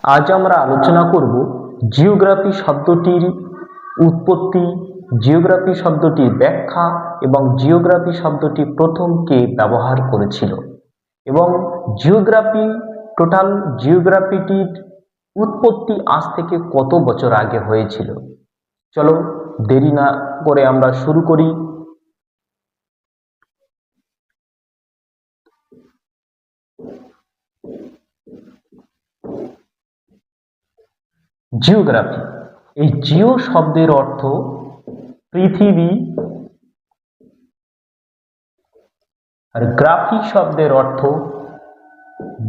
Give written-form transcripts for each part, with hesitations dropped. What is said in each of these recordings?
আজ আমরা আলোচনা করব জিওগ্রাফি শব্দটির উৎপত্তি, জিওগ্রাফি শব্দটির ব্যাখ্যা এবং জিওগ্রাফি শব্দটি প্রথম কে ব্যবহার করেছিল এবং জিওগ্রাফিটির উৎপত্তি আজ থেকে কত বছর আগে হয়েছিল। চলো দেরি না করে আমরা শুরু করি। জিওগ্রাফি, এই জিও শব্দের অর্থ পৃথিবী আর গ্রাফি শব্দের অর্থ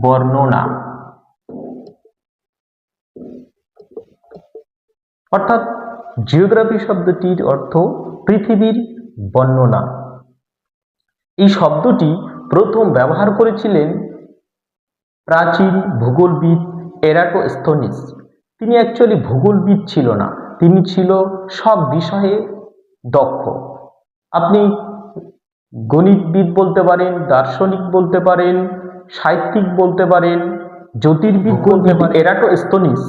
বর্ণনা, অর্থাৎ জিওগ্রাফি শব্দটির অর্থ পৃথিবীর বর্ণনা। এই শব্দটি প্রথম ব্যবহার করেছিলেন প্রাচীন ভূগোলবিদ এরাটোস্থেনিস। তিনি অ্যাকচুয়ালি ভূগোলবিদ ছিল না, তিনি ছিল সব বিষয়ে দক্ষ। আপনি গণিতবিদ বলতে পারেন, দার্শনিক বলতে পারেন, সাহিত্যিক বলতে পারেন, জ্যোতির্বিদ বলতে পারেন। এরাটোস্থেনিস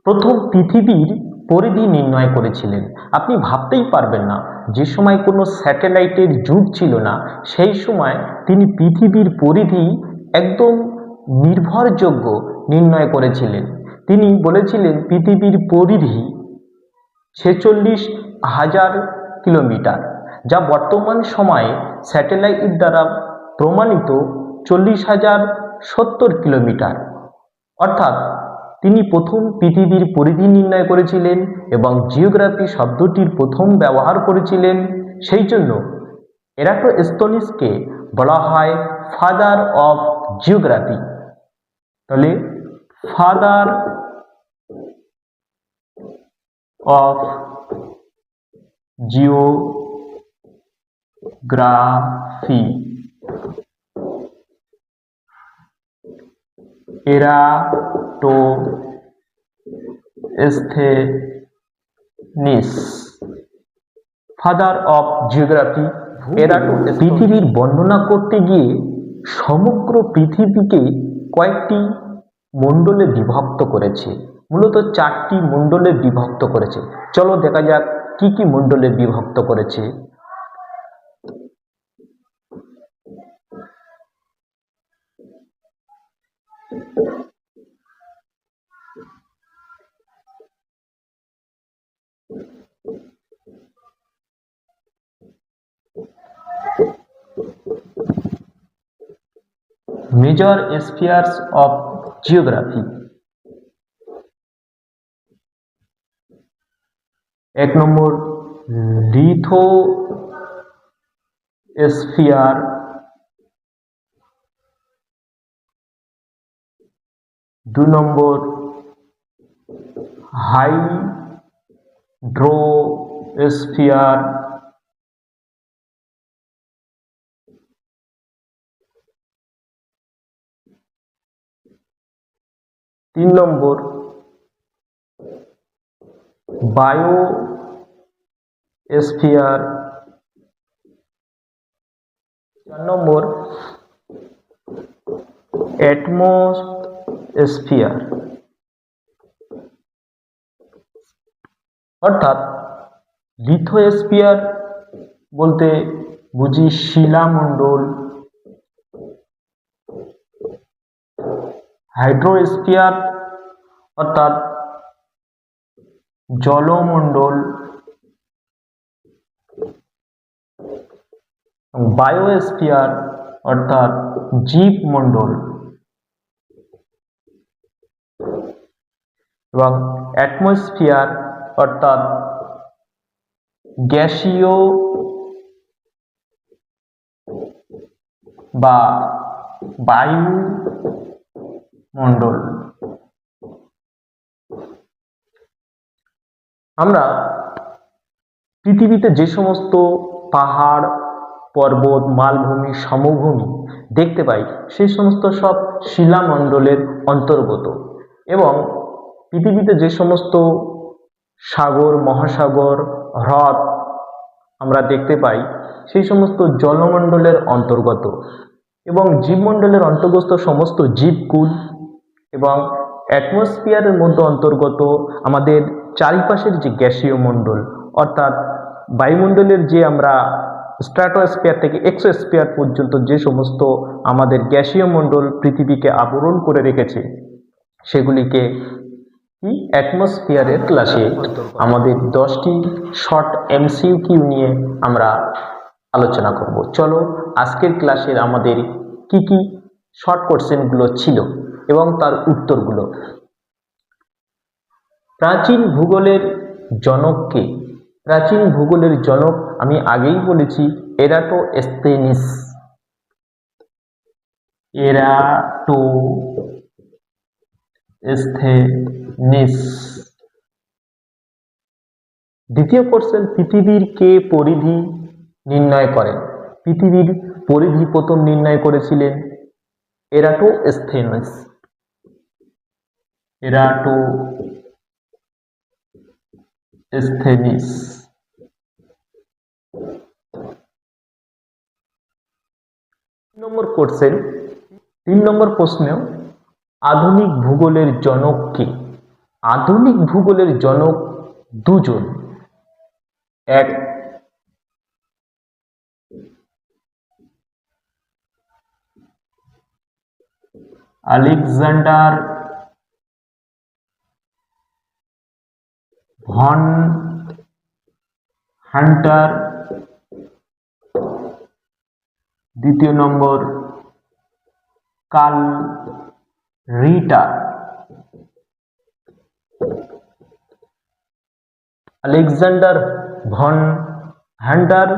প্রথম পৃথিবীর পরিধি নির্ণয় করেছিলেন। আপনি ভাবতেই পারবেন না, যে সময় কোনো স্যাটেলাইটের যুগ ছিল না, সেই সময় তিনি পৃথিবীর পরিধি একদম নির্ভরযোগ্য নির্ণয় করেছিলেন। তিনি বলেছিলেন পৃথিবীর পরিধি 46,000 কিলোমিটার, যা বর্তমান সময়ে স্যাটেলাইট দ্বারা প্রমাণিত 40,070 কিলোমিটার। অর্থাৎ তিনি প্রথম পৃথিবীর পরিধি নির্ণয় করেছিলেন এবং জিওগ্রাফি শব্দটির প্রথম ব্যবহার করেছিলেন। সেই জন্য এরাটোস্থেনিসকে বলা হয় ফাদার অফ জিওগ্রাফি। তাহলে father of geography Eratosthenes, father of geography. পৃথিবীর বর্ণনা করতে গিয়ে সমগ্র পৃথিবীকে কয়েকটি মণ্ডলে বিভক্ত করেছে, মূলত 4টি মণ্ডলে বিভক্ত করেছে। চলো দেখা যাক কি কি মণ্ডলে বিভক্ত করেছে। Major spheres of geography. 1 number lithosphere, 2 number hydrosphere, 3 number biosphere, 4 number atmosphere. অর্থাৎ লিথোস্ফিয়ার বলতে বুঝি শিলামণ্ডল, হাইড্রোস্ফিয়ার অর্থাৎ জলমণ্ডল, বায়োস্ফিয়ার অর্থাৎ জীবমণ্ডল এবং অ্যাটমসফিয়ার অর্থাৎ গ্যাসীয় বা বায়ুমণ্ডল। আমরা পৃথিবীতে যে সমস্ত পাহাড়, পর্বত, মালভূমি, সমভূমি দেখতে পাই, সেই সমস্ত সব শিলামণ্ডলের অন্তর্গত। এবং পৃথিবীতে যে সমস্ত সাগর, মহাসাগর, হ্রদ আমরা দেখতে পাই, সেই সমস্ত জলমণ্ডলের অন্তর্গত। এবং জীবমণ্ডলের অন্তর্গত সমস্ত জীবকুল এবং অ্যাটমসফিয়ারের মধ্যে অন্তর্গত আমাদের চারিপাশের যে গ্যাসীয় মণ্ডল, অর্থাৎ বায়ুমণ্ডলের যে আমরা স্ট্র্যাটোস্ফিয়ার থেকে এক্সোস্ফিয়ার পর্যন্ত যে সমস্ত আমাদের গ্যাসীয় মণ্ডল পৃথিবীকে আবরণ করে রেখেছে, সেগুলিকে কি অ্যাটমসফিয়ারের ক্লাসে আমাদের 10টি শর্ট এমসিকিউ নিয়ে আমরা আলোচনা করব। চলো আজকের ক্লাসের আমাদের কি কি শর্ট কোশ্চেনগুলো ছিল এবং তার উত্তরগুলো। প্রাচীন ভূগোলের জনককে? প্রাচীন ভূগোলের জনক আমি আগেই বলেছি এরাটোস্থেনিস। এরাটোস্থেনিস। দ্বিতীয় কোশ্চেন, পৃথিবীর কে পরিধি নির্ণয় করেন? পৃথিবীর পরিধি প্রথম নির্ণয় করেছিলেন এরাটোস্থেনিস। এরাটোস্থেনিস। 3 নম্বর প্রশ্ন, আধুনিক ভূগোলের জনক কে? আধুনিক ভূগোলের জনক দুজন। এক, আলেকজান্ডার ভন হান্টার, দ্বিতীয় নম্বর কার্ল রিটার। আলেকজান্ডার ভন হান্টার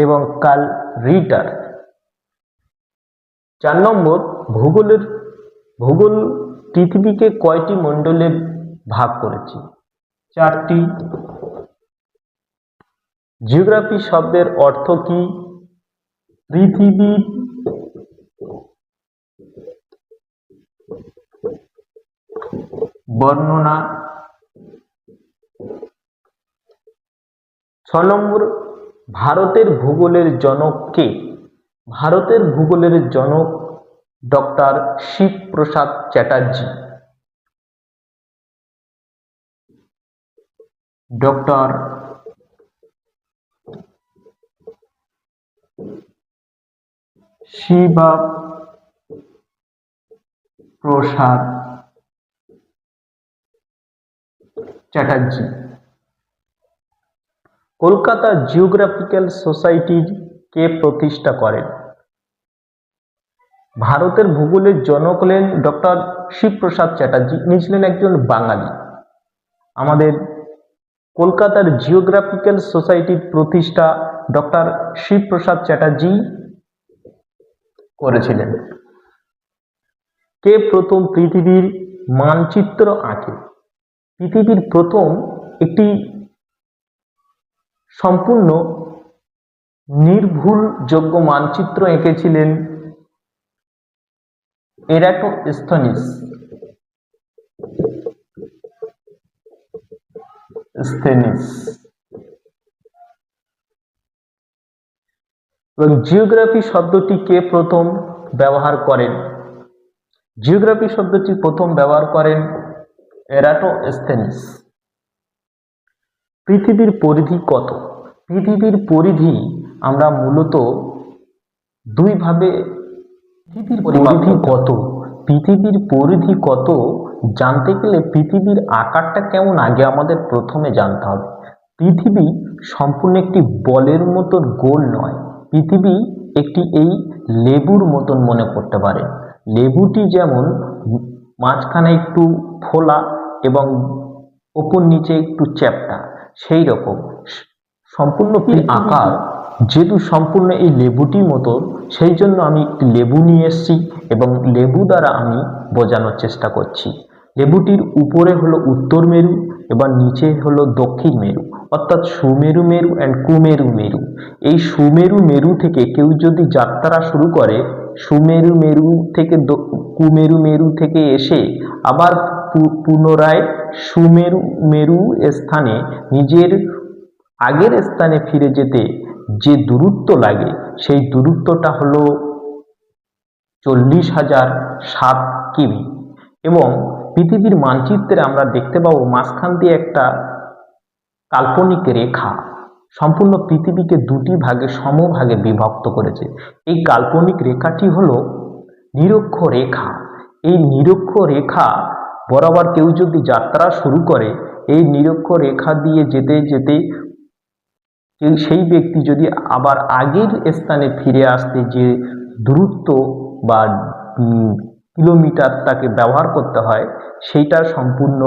এবং কার্ল রিটার। 4 নম্বর, ভূগোল পৃথিবীকে কয়টি মণ্ডলে ভাগ করেছে? 4টি। জিওগ্রাফি শব্দের অর্থ কি? পৃথিবীর বর্ণনা। 6 নম্বর, ভারতের ভূগোলের জনক কে? ভারতের ভূগোলের জনক doctor Shibprasad Chatterjee. Doctor Shibprasad Chatterjee. Kolkata geographical society কে প্রতিষ্ঠা করেন? ভারতের ভূগোলের জনক হলেন ডক্টর শিবপ্রসাদ চ্যাটার্জি। ইনি ছিলেন একজন বাঙালি। আমাদের কলকাতার জিওগ্রাফিক্যাল সোসাইটির প্রতিষ্ঠা ডক্টর শিবপ্রসাদ চ্যাটার্জি করেছিলেন। কে প্রথম পৃথিবীর মানচিত্র আঁকে? পৃথিবীর প্রথম একটি সম্পূর্ণ নির্ভুলযোগ্য মানচিত্র এঁকেছিলেন এরাটোস্থেনিস। এবং জিওগ্রাফি শব্দটি কে প্রথম ব্যবহার করেন? জিওগ্রাফি শব্দটি প্রথম ব্যবহার করেন এরাটোস্থেনিস। পৃথিবীর পরিধি কত? পৃথিবীর পরিধি আমরা মূলত দুইভাবে পৃথিবীর পরিধি কত? পৃথিবীর পরিধি কত জানতে গেলে পৃথিবীর আকারটা কেমন আগে আমাদের প্রথমে জানতে হবে। পৃথিবী সম্পূর্ণ একটি বলের মতন গোল নয়। পৃথিবী একটি এই লেবুর মতন মনে করতে পারে। লেবুটি যেমন মাঝখানে একটু ফোলা এবং ওপর নিচে একটু চ্যাপ্টা, সেই রকম সম্পূর্ণ আকার যেহেতু সম্পূর্ণ এই লেবুটির মতো, সেই জন্য আমি একটি লেবু নিয়ে এসেছি এবং লেবু দ্বারা আমি বোঝানোর চেষ্টা করছি। লেবুটির উপরে হলো উত্তর মেরু এবং নিচে হলো দক্ষিণ মেরু, অর্থাৎ সুমেরু মেরু অ্যান্ড কুমেরু মেরু। এই সুমেরু মেরু থেকে কেউ যদি যাত্রা শুরু করে, সুমেরু মেরু থেকে কুমেরু মেরু থেকে এসে আবার পুনরায় সুমেরু মেরু স্থানে নিজের আগের স্থানে ফিরে যেতে যে দূরত্ব লাগে, সেই দূরত্বটা হলো 40,007 কিমি। এবং পৃথিবীর মানচিত্রে আমরা দেখতে পাবো মাঝখান দিয়ে একটা কাল্পনিক রেখা সম্পূর্ণ পৃথিবীকে দুটি ভাগে সমভাগে বিভক্ত করেছে। এই কাল্পনিক রেখাটি হলো নিরক্ষরেখা। এই নিরক্ষরেখা বরাবর কেউ যদি যাত্রা শুরু করে, এই নিরক্ষরেখা দিয়ে যেতে যেতে সেই ব্যক্তি যদি আবার আগের স্থানে ফিরে আসতে যে দূরত্ব বা কিলোমিটার তাকে ব্যবহার করতে হয়, সেইটা সম্পূর্ণ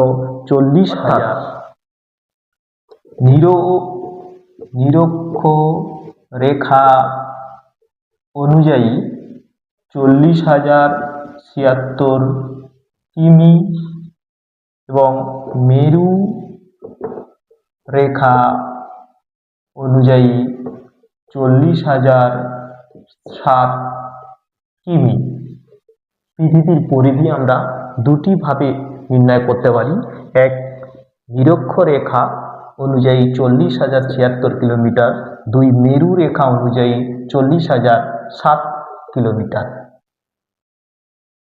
40,000 নিরক্ষরেখা অনুযায়ী 40,076 কিমি এবং মেরু রেখা অনুযায়ী 40,007 কিমি। পৃথিবীর পরিধি আমরা দুটি ভাবে নির্ণয় করতে পারি। এক, নিরক্ষরেখা অনুযায়ী 40,076 কিলোমিটার। দুই, মেরু রেখা অনুযায়ী 40,007 কিলোমিটার।